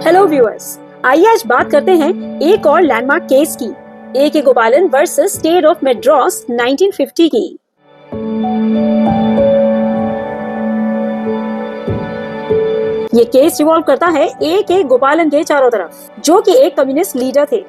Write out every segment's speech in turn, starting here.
Hello viewers, आइए आज बात करते हैं एक और लैंडमार्क केस की, ए के गोपालन वर्सेस स्टेट ऑफ मद्रास 1950 की। ये केस रिवॉल्व करता है ए के गोपालन के चारों तरफ, जो कि एक कम्युनिस्ट लीडर थे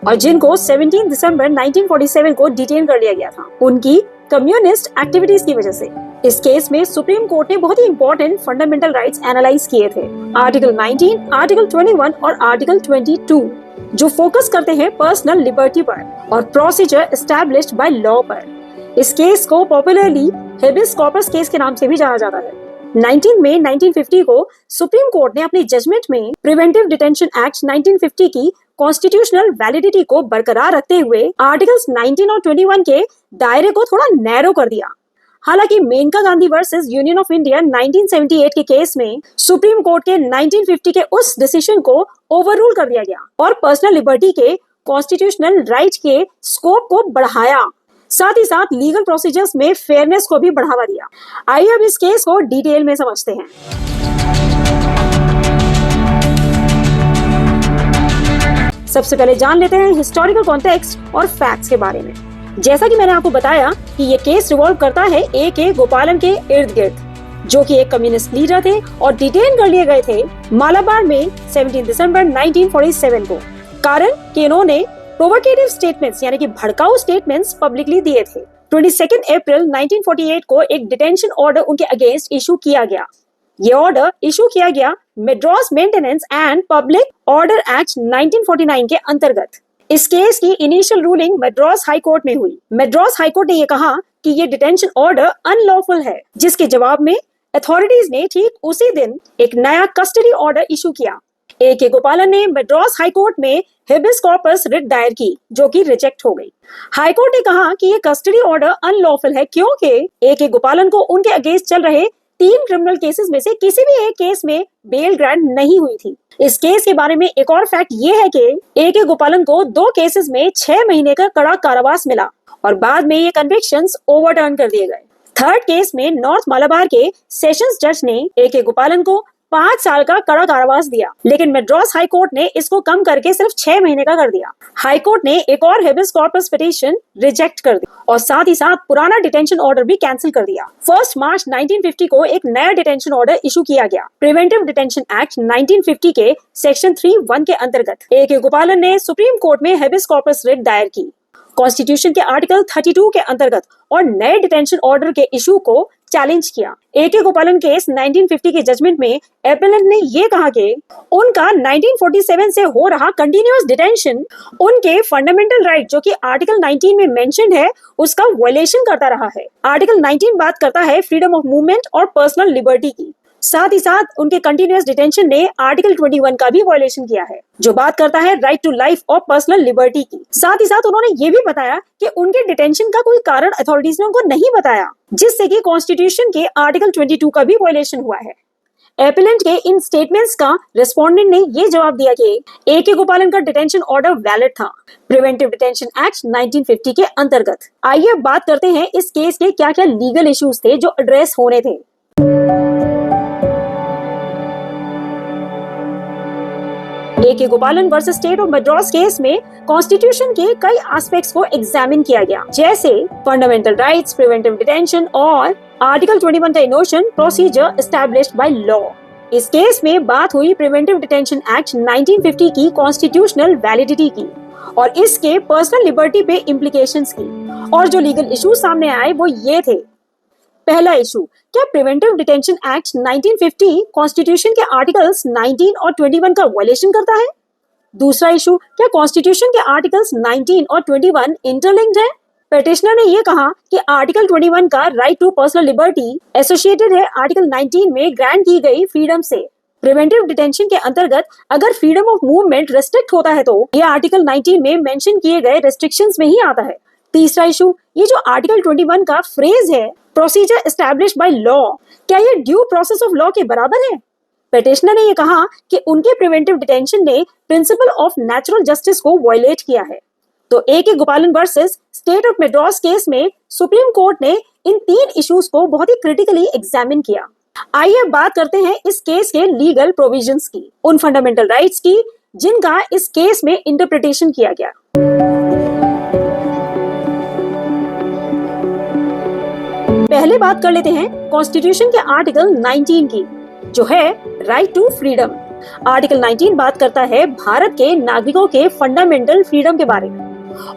और जिनको 17 दिसंबर 1947 को डिटेन कर लिया गया था उनकी कम्युनिस्ट एक्टिविटीज की वजह से। इस केस में सुप्रीम कोर्ट ने बहुत ही इंपॉर्टेंट फंडामेंटल राइट्स एनालाइज किए थे, आर्टिकल 19, आर्टिकल 21 और आर्टिकल 22, जो फोकस करते हैं पर्सनल लिबर्टी पर और प्रोसीजर एस्टैब्लिश्ड बाय लॉ पर। इस केस को पॉपुलरली हेबिस कॉर्पस केस के नाम से भी जाना जाता है। 19 मई 1950 को सुप्रीम कोर्ट ने अपनी जजमेंट में प्रिवेंटिव डिटेंशन एक्ट 1950 की कॉन्स्टिट्यूशनल वैलिडिटी को बरकरार रखते हुए आर्टिकल्स 19 और 21 के दायरे को थोड़ा नैरो कर दिया। हालांकि Maneka Gandhi versus Union of India 1978 के केस में सुप्रीम कोर्ट के 1950 के उस डिसीजन को ओवररूल कर दिया गया और पर्सनल लिबर्टी के कॉन्स्टिट्यूशनल राइट के स्कोप को बढ़ाया, साथ ही साथ लीगल प्रोसीजर्स में फेयरनेस को भी बढ़ावा दिया। आइए अब इस केस को डिटेल में समझते हैं। सबसे पहले जान लेते हैं हिस्टोरिकल कॉन्टेक्स्ट और फैक्ट्स के बारे में। जैसा कि मैंने आपको बताया कि ये केस रिवॉल्व करता है ए के गोपालन के इर्द गिर्द, जो कि एक कम्युनिस्ट लीडर थे और डिटेन कर लिए गए थे मालाबार में 17 दिसंबर 1947 को, कारण कि इन्होंने प्रोवोकेटिव स्टेटमेंट्स यानी कि भड़काऊ स्टेटमेंट्स पब्लिकली दिए थे। 22 अप्रैल 1948 को एक डिटेंशन ऑर्डर उनके अगेंस्ट इशू किया गया। ये ऑर्डर इशू किया गया Madras maintenance and public order act 1949 के अंतर्गत। इस केस की initial ruling Madras high court में हुई। मद्रास हाई कोर्ट ने ये कहा कि ये डिटेंशन ऑर्डर अनलॉफुल है, जिसके जवाब में अथॉरिटीज ने ठीक उसी दिन एक नया कस्टडी ऑर्डर इशू किया। ए के गोपालन ने मद्रास हाई कोर्ट में हेबिस कॉर्पस रिट दायर की, जो कि रिजेक्ट हो गई। हाई कोर्ट ने कहा कि ये कस्टडी ऑर्डर अनलॉफुल है क्योंकि ए के गोपालन को उनके अगेंस्ट चल रहे 3 क्रिमिनल केसेस में से किसी भी एक केस में बेल ग्रांट नहीं हुई थी। इस केस के बारे में एक और फैक्ट ये है कि ए के गोपालन को 2 केसेस में 6 महीने का कड़ा कारावास मिला और बाद में ये कन्विक्शंस ओवरटर्न कर दिए गए। थर्ड केस में नॉर्थ मालाबार के सेशंस जज ने ए के गोपालन को 5 साल का कड़ा कारावास दिया, लेकिन मद्रास हाई कोर्ट ने इसको कम करके सिर्फ 6 महीने का कर दिया। हाई कोर्ट ने एक और हेबिस कॉर्पस पिटीशन रिजेक्ट कर दी और साथ ही साथ पुराना डिटेंशन ऑर्डर भी कैंसिल कर दिया। 1 मार्च 1950 को एक नया डिटेंशन ऑर्डर इशू किया गया। प्रिवेंटिव डिटेंशन एक्ट 1950 के सेक्शन 3(1) के अंतर्गत ए के गोपालन ने सुप्रीम कोर्ट में हेबिस कॉर्पस रिट दायर की कॉन्स्टिट्यूशन के आर्टिकल 32 के अंतर्गत और नए डिटेंशन ऑर्डर के इशू को चैलेंज किया। ए के गोपालन केस 1950 के जजमेंट में एपेलेंट ने ये कहा कि उनका 1947 से हो रहा कंटिन्यूअस डिटेंशन उनके फंडामेंटल राइट, जो कि आर्टिकल 19 में मेंशन्ड है, उसका वायलेशन करता रहा है। आर्टिकल 19 बात करता है फ्रीडम ऑफ मूवमेंट और पर्सनल लिबर्टी की। साथ ही साथ उनके कंटिन्यूअस डिटेंशन ने आर्टिकल 21 का भी वायलेशन किया है, जो बात करता है राइट टू लाइफ और पर्सनल लिबर्टी की। साथ ही साथ उन्होंने ये भी बताया कि उनके डिटेंशन का कोई कारण अथॉरिटीज ने उनको नहीं बताया, जिससे कि कॉन्स्टिट्यूशन के आर्टिकल 22 का भी वायलेशन हुआ है। एपेलेंट के इन स्टेटमेंट्स का रेस्पोंडेंट ने ये जवाब दिया कि ए के गोपालन का डिटेंशन ऑर्डर वैलिड था प्रिवेंटिव डिटेंशन एक्ट 1950 के अंतर्गत। आइए बात करते हैं इस केस के क्या क्या लीगल इश्यूज थे जो एड्रेस होने थे। ए के गोपालन versus state of Madras case में कॉन्स्टिट्यूशन के कई एस्पेक्ट्स को एग्जामिन किया गया, जैसे फंडामेंटल राइट्स, प्रिवेंटिव डिटेंशन और आर्टिकल 21 का इनोशन प्रोसीजर एस्टैब्लिश्ड बाय लॉ। इस केस में बात हुई प्रिवेंटिव डिटेंशन एक्ट 1950 की कॉन्स्टिट्यूशनल वैलिडिटी की और इसके पर्सनल लिबर्टी पे इम्प्लीकेशंस की। और जो लीगल इशू सामने आए वो ये थे। पहला इशू, क्या प्रिवेंटिव डिटेंशन एक्ट 1950 कॉन्स्टिट्यूशन के आर्टिकल्स 19 और 21 का वायलेशन करता है? दूसरा इशू, क्या कॉन्स्टिट्यूशन के आर्टिकल्स 19 और 21 इंटरलिंक्ड है? पिटिशनर ने यह कहा कि आर्टिकल 21 का right to personal liberty associated है आर्टिकल 19 में ग्रांट की गई फ्रीडम से। प्रिवेंटिव डिटेंशन के अंतर्गत अगर फ्रीडम ऑफ मूवमेंट रेस्ट्रिक्ट होता है तो यह आर्टिकल 19 में मेंशन किए गए रेस्ट्रिक्शंस में ही आता है। तीसरा इशू, ये जो आर्टिकल 21 का फ्रेज है प्रोसीजर एस्टैब्लिश्ड बाय लॉ, क्या ये ड्यू प्रोसेस ऑफ लॉ के बराबर है? पिटिशनर ने ये कहा कि उनके प्रिवेंटिव डिटेंशन ने प्रिंसिपल ऑफ नेचुरल जस्टिस को वायलेट किया है। तो ए के गोपालन versus state of Madras case में सुप्रीम कोर्ट ने इन 3 इश्यूज को बहुत ही क्रिटिकली एग्जामिन किया। आइए अब बात करते हैं इस केस के लीगल प्रोविजंस की, उन फंडामेंटल राइट्स की जिनका इस केस में इंटरप्रिटेशन किया गया। पहले बात कर लेते हैं कॉन्स्टिट्यूशन के आर्टिकल 19 की, जो है राइट टू फ्रीडम। आर्टिकल 19 बात करता है भारत के नागरिकों के फंडामेंटल फ्रीडम के बारे में,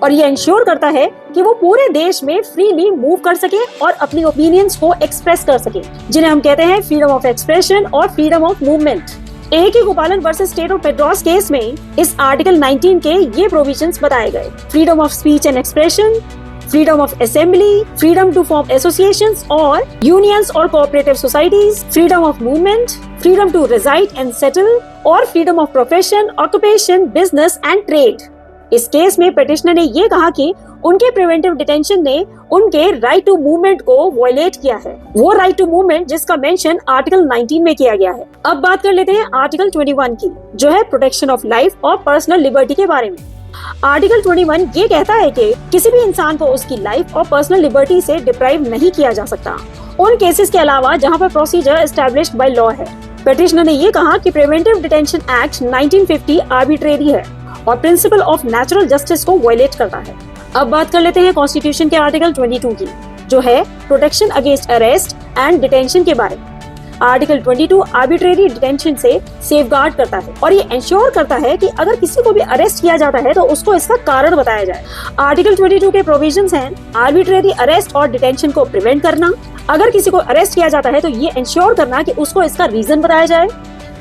और ये इंश्योर करता है कि वो पूरे देश में फ्रीली मूव कर सके और अपनी ओपिनियंस को एक्सप्रेस कर सके, जिन्हें हम कहते हैं फ्रीडम ऑफ एक्सप्रेशन और freedom of movement. A.K. Gopalan versus state of Madras case में इस आर्टिकल 19 के ये प्रोविजंस बताए गए। Freedom of speech and expression, freedom of assembly, freedom to form associations और यूनियंस और cooperative societies, freedom of movement, freedom to reside and settle और freedom of profession, occupation, business and trade. इस case में petitioner ने ये कहा कि उनके प्रिवेंटिव डिटेंशन ने उनके राइट टू मूवमेंट को वायलेट किया है, वो राइट टू मूवमेंट जिसका मेंशन आर्टिकल 19 में किया गया है। अब बात कर लेते हैं आर्टिकल 21 की, जो है प्रोटेक्शन ऑफ लाइफ और पर्सनल लिबर्टी के बारे में। आर्टिकल 21 ये कहता है कि किसी भी इंसान को उसकी लाइफ और पर्सनल लिबर्टी से डिप्राइव नहीं किया जा सकता, उन केसेस के अलावा जहां पर प्रोसीजर एस्टैब्लिश्ड बाय लॉ है। पिटिशनर ने ये कहा कि प्रिवेंटिव डिटेंशन एक्ट 1950 आर्बिट्रेरी है और प्रिंसिपल ऑफ नेचुरल जस्टिस को वायलेट करता है। अब बात कर लेते हैं कॉन्स्टिट्यूशन के आर्टिकल 22 की, जो है protection against arrest and detention के बारे में। आर्टिकल 22 आर्बिट्रेरी डिटेंशन से सेफगार्ड करता है और ये इंश्योर करता है कि अगर किसी को भी अरेस्ट किया जाता है तो उसको इसका कारण बताया जाए। आर्टिकल 22 के प्रोविजंस हैं आर्बिट्रेरी अरेस्ट और डिटेंशन को प्रिवेंट करना, अगर किसी को अरेस्ट किया जाता है तो ये इंश्योर करना कि उसको इसका रीजन बताया जाए,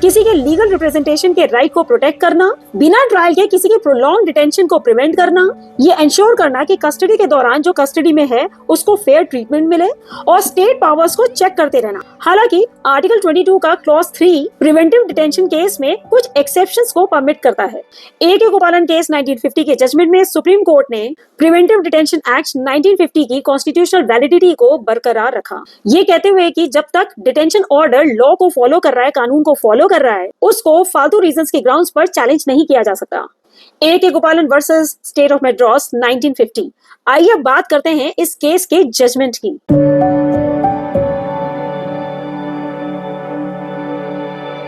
किसी के लीगल रिप्रेजेंटेशन के राइट को प्रोटेक्ट करना, बिना ट्रायल के किसी के प्रोलॉन्ग डिटेंशन को प्रिवेंट करना, ये इंश्योर करना कि कस्टडी के दौरान जो कस्टडी में है उसको फेयर ट्रीटमेंट मिले और स्टेट पावर्स को चेक करते रहना। हालांकि आर्टिकल 22 का क्लॉज 3 प्रिवेंटिव डिटेंशन केस में कुछ एक्सेप्शंस को परमिट करता है। A.K. गोपालन केस 1950 के जजमेंट में सुप्रीम कोर्ट ने प्रिवेंटिव डिटेंशन एक्ट 1950 की कॉन्स्टिट्यूशनल वैलिडिटी को बरकरार रखा, ये कहते हुए कि जब तक डिटेंशन ऑर्डर लॉ को फॉलो कर रहा है, कानून को फॉलो कर रहा है, उसको फालतू रीजंस के ग्राउंड्स पर चैलेंज नहीं किया जा सकता। A.K. Gopalan versus state of Madras 1950। आइए अब बात करते हैं इस केस के जजमेंट की।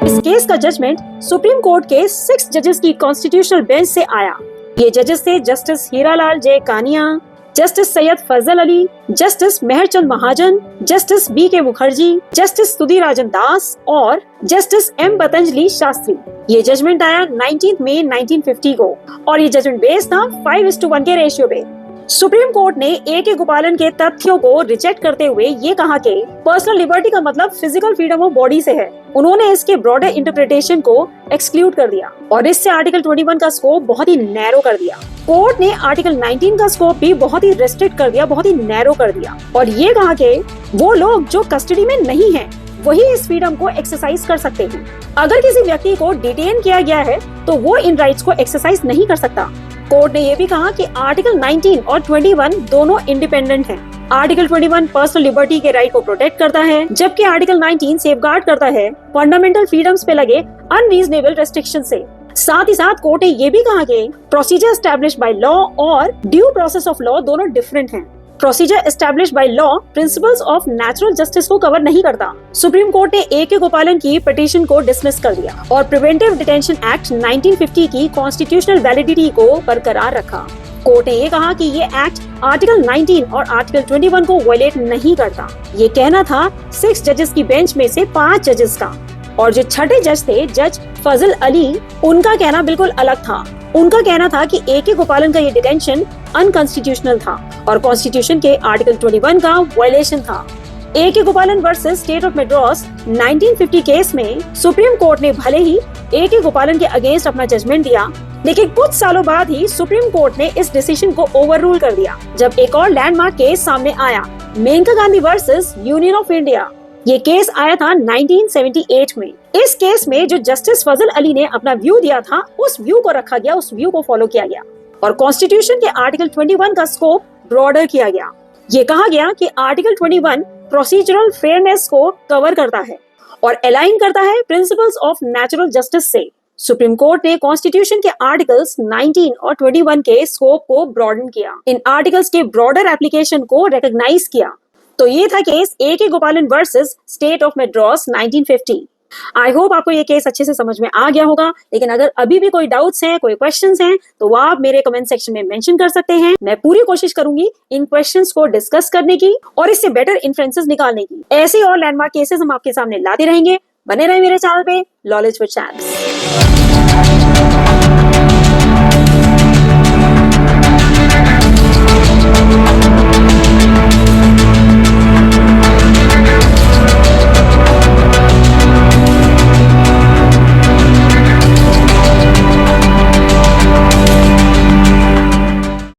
इस केस का जजमेंट सुप्रीम कोर्ट के 6 जजेस की कॉन्स्टिट्यूशनल बेंच से आया। ये जजेस थे जस्टिस हीरालाल जे कानिया, जस्टिस सैयद फजल अली, जस्टिस मेहरचंद महाजन, जस्टिस B.K. मुखर्जी, जस्टिस सुधीराजन दास और जस्टिस M. पतंजलि शास्त्री। ये जजमेंट आया 19 मई 1950 को और ये जजमेंट बेस्ड था 5:1 के रेशियो पे। सुप्रीम कोर्ट ने A.K. गोपालन के तथ्यों को रिजेक्ट करते हुए ये कहा कि पर्सनल लिबर्टी का मतलब फिजिकल फ्रीडम ऑफ बॉडी से है। उन्होंने इसके ब्रॉडर इंटरप्रिटेशन को एक्सक्लूड कर दिया और इससे आर्टिकल 21 का स्कोप बहुत ही नैरो कर दिया। कोर्ट ने आर्टिकल 19 का स्कोप भी बहुत ही रेस्ट्रिक्ट कर दिया, बहुत ही नैरो कर दिया और ये कहा कि वो लोग जो कस्टडी में नहीं है वही इस फ्रीडम को एक्सरसाइज कर सकते हैं। अगर किसी व्यक्ति को डिटेन किया गया है तो वो इन राइट्स को एक्सरसाइज नहीं कर सकता। कोर्ट ने यह भी कहा कि आर्टिकल 19 और 21 दोनों इंडिपेंडेंट हैं। आर्टिकल 21 पर्सनल लिबर्टी के राइट को प्रोटेक्ट करता है, जबकि आर्टिकल 19 सेफगार्ड करता है फंडामेंटल फ्रीडम्स पे लगे अनरीजनेबल रेस्ट्रिक्शन से। साथ ही साथ कोर्ट ने यह भी कहा कि प्रोसीजर एस्टैब्लिश्ड बाय लॉ और ड्यू प्रोसेस ऑफ लॉ दोनों डिफरेंट हैं। Procedure established by law principles of natural justice को कवर नहीं करता। सुप्रीम कोर्ट ने A.K. गोपालन की पिटीशन को डिसमिस कर दिया और प्रिवेंटिव डिटेंशन एक्ट 1950 की कॉन्स्टिट्यूशनल वैलिडिटी को बरकरार रखा। कोर्ट ने ये कहा कि ये एक्ट आर्टिकल 19 और आर्टिकल 21 को वायलेट नहीं करता। ये कहना था 6 जजेस की बेंच में से 5 जजेस का, और जो छठे जज थे जज फजल अली, उनका कहना बिल्कुल अलग था। उनका कहना था कि A.K. गोपालन का ये डिटेंशन अनकॉन्स्टिट्यूशनल था और कॉन्स्टिट्यूशन के आर्टिकल 21 का वायलेशन था। A.K. Gopalan versus state of Madras 1950 case में सुप्रीम कोर्ट ने भले ही A.K. गोपालन के अगेंस्ट अपना जजमेंट दिया, लेकिन कुछ सालों बाद ही सुप्रीम कोर्ट ने इस डिसीजन को ओवररूल कर दिया जब एक और लैंडमार्क केस सामने आया, Maneka Gandhi versus Union of India. ये केस आया था 1978 में। इस केस में जो जस्टिस फजल अली ने अपना व्यू दिया था, उस व्यू को रखा गया, उस व्यू को फॉलो किया गया और कॉन्स्टिट्यूशन के आर्टिकल 21 का स्कोप ब्रॉडर किया गया। ये कहा गया कि आर्टिकल 21 प्रोसीजरल फेयरनेस को कवर करता है और अलाइन करता है प्रिंसिपल्स ऑफ नेचुरल जस्टिस से। सुप्रीम कोर्ट ने कॉन्स्टिट्यूशन के आर्टिकल्स 19 और 21 के स्कोप को ब्रॉडन किया। इन आर्टिकल्स के ब्रॉडर एप्लीकेशन को रिकॉग्नाइज किया। तो ये था case A.K. Gopalan versus state of Madras 1950। I hope आपको ये केस अच्छे से समझ में आ गया होगा, लेकिन अगर अभी भी कोई डाउट्स हैं, कोई क्वेश्चंस हैं, तो वो आप मेरे कमेंट सेक्शन में मेंशन कर सकते हैं। मैं पूरी कोशिश करूंगी इन क्वेश्चंस को डिस्कस करने की और इससे बेटर इन्फ्रेंसेस निकालने की। ऐसे और लैंडमार्क केसेस हम आपके सामने लाते रहेंगे। बने रहे मेरे चैनल पे, लॉलेज विद चैम्प्स।